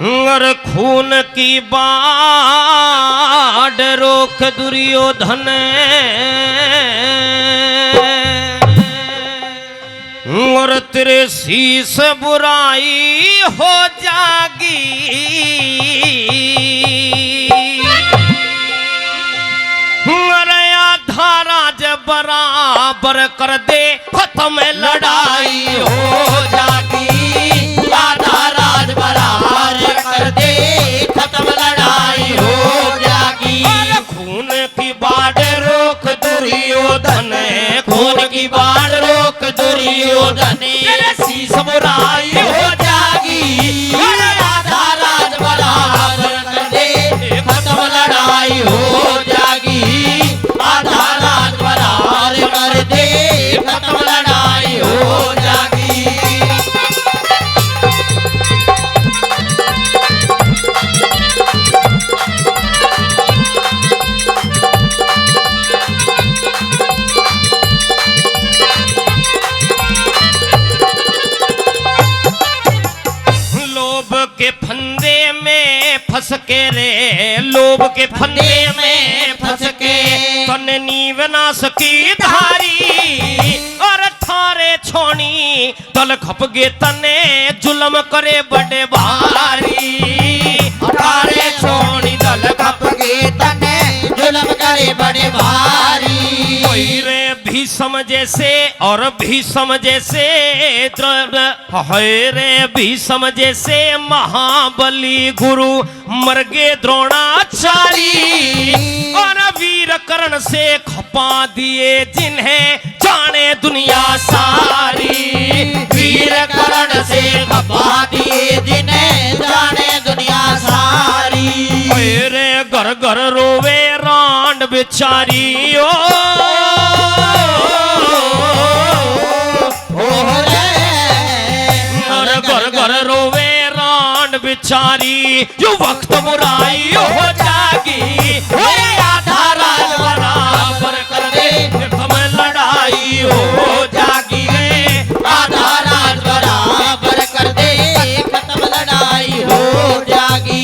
और खून की बाढ़ रोक दुर्योधन और तेरे शीश बुराई हो जागी अरे आधा राज बराबर कर दे खत्म लड़ाई हो जागी आधा राज बराबर कर दे खत्म लड़ाई हो जागी खून की बाढ़ रोक दुर्योधन खून की बाढ़ रोक दुर्योधन शीश बुराई हो जागी आधा राज बराबर कर दे खत्म लड़ाई हो जागी आधा राज बराबर कर दे खत्म लड़ाई हो जागी फंस के रे लोभ के फंदे में फंस के तन नीव ना सकी धारी और थारे छोनी दल खपगे तने जुलम करे बड़े भारी थारे छोनी दल खपगे तने जुलम करे बड़े भारी कोई रे भी समझे से और भी समझे से रे भी समझे से महाबली गुरु मरगे द्रोणाचारी और वीर कर्ण से खपा दिए जिन्हें जाने दुनिया सारी वीर कर्ण से खपा दिए जिन्हें जाने दुनिया सारी रे घर घर रोवे रांड बेचारी ओ घर घर रोवे रांड बिचारी जो वक्त बुराई हो जागी आधा राज बराबर कर दे खत्म लड़ाई हो जागी आधा राज बराबर कर दे खत्म लड़ाई हो जागी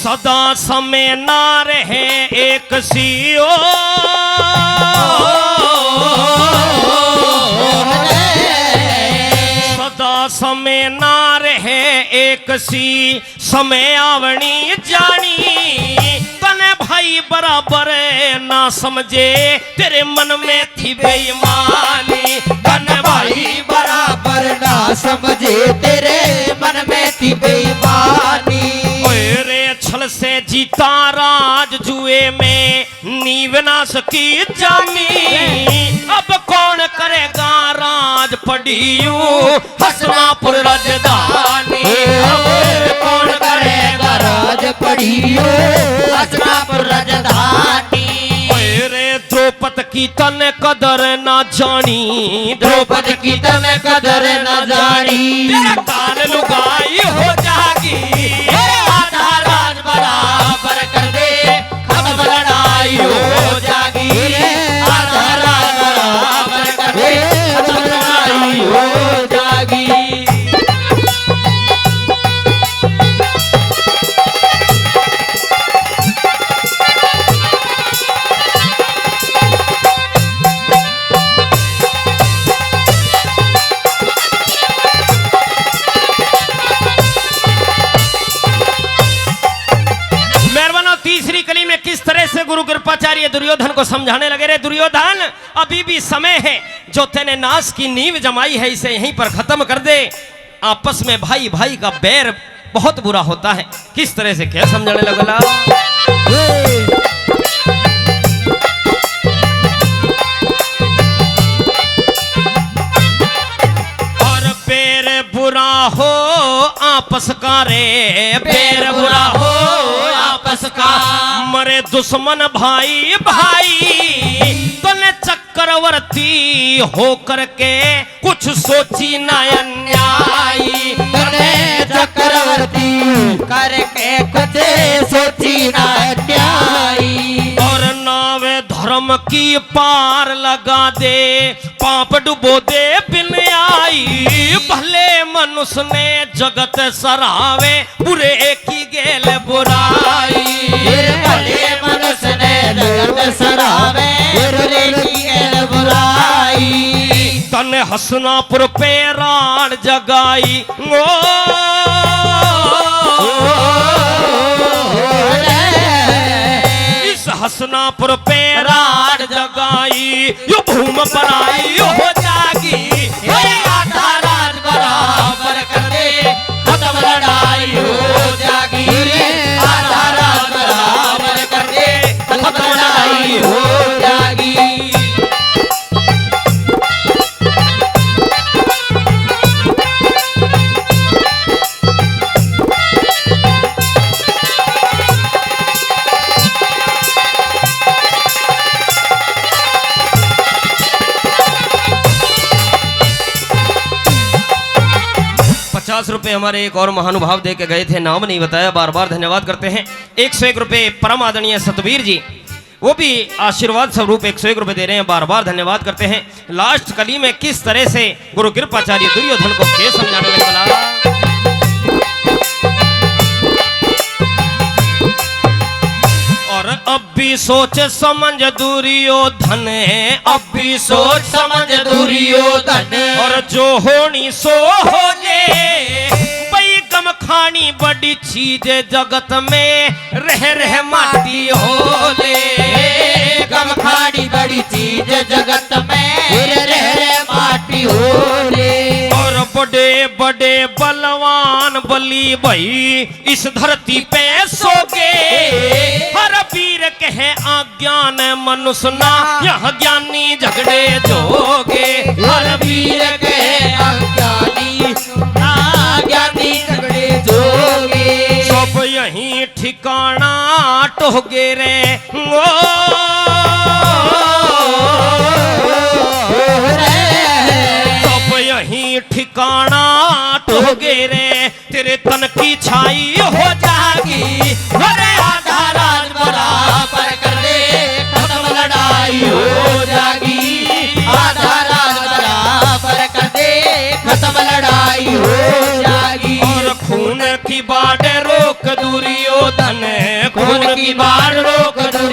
सदा समय ना रहे एक सीओ सदा समय ना रहे एक सी समय आवनी जानी तने भाई बराबर ना समझे तेरे मन में थी बेईमानी तने भाई बराबर ना समझे तेरे मन में थी बेईमानी छल से जीता राज जुए में नीव ना सकी जानी अब कौन करेगा राज पड़ियो हसनापुर राजधानी अब कौन करेगा राज पड़ियो हसनापुर राजधानी रे द्रौपद की तन कदर ना जानी द्रौपद की तन कदर ना जानी तेरा कान लुगाई हो जागी बराबर कर दे खत्म लड़ाई हो जागी आधा राज बराबर कर दे खत्म लड़ाई हो जागी गुरु कृपाचार्य दुर्योधन को समझाने लगे रे दुर्योधन अभी भी समय है जो तेने नाश की नींव जमाई है इसे यहीं पर खत्म कर दे आपस में भाई भाई का बैर बहुत बुरा होता है किस तरह से क्या समझाने लगा हो आपस का रे पैर बुरा हो आपस का हमारे दुश्मन भाई भाई तूने चक्रवर्ती होकर के कुछ सोची ना अन्यायी। तूने चक्रवर्ती करके कुछ सोची ना अन्यायी। और नावे धर्म की पार लगा दे पाप डुबो दे बिन आई। भले मनुष्य ने जगत सरावे बुरे की गेल बुराई। भले मनुष्य ने जगत सरावे बुरे की गेल बुराई। तने हसनापुर पे राण जगाई ओ इस हसनापुर पे राण जगाई यो भूम पर आई हो जागी। आधा राज बराबर कर दे खत्म लड़ाई हो जागी। आधा राज बराबर कर दे खत्म लड़ाई हो जागी। 50 रुपए हमारे एक और महानुभाव दे के गए थे, नाम नहीं बताया, बार बार धन्यवाद करते हैं। 101 रुपए परम आदरणीय सतवीर जी, वो भी आशीर्वाद स्वरूप 101 रुपए दे रहे हैं, बार बार धन्यवाद करते हैं। लास्ट कली में किस तरह से गुरु कृपाचार्य दुर्योधन को खेल समझाने लगे बोला। और अब भी सोच समझ दुर्योधन, अब भी सोच समझ दुर्योधन, और जो होनी सो हो ले। भाई गम खानी बड़ी चीज जगत में, रह रह माटी हो ले। गम खानी बड़ी चीज जगत में, रह रह माटी हो ले। और बड़े बड़े बलवान बली भाई इस धरती पे सोगे। हर वीर कहे अज्ञान मनुष्य ना, यह ज्ञानी झगड़े जोगे। हर वीर कहे अज्ञानी ज्ञानी झगड़े जोगे। सब यही ठिकाना टोगे रे ओ यही ठिकाना टोगे रे, तेरे तन की छाई हो जागी। अरे आधा राज बराबर कर दे, खत्म लड़ाई हो जागी। आधा राज बराबर कर दे, खत्म लड़ाई हो जागी। और खून की बाढ़ रोक दुर्योधन, खून की बाढ़ रोक दुर्योधन।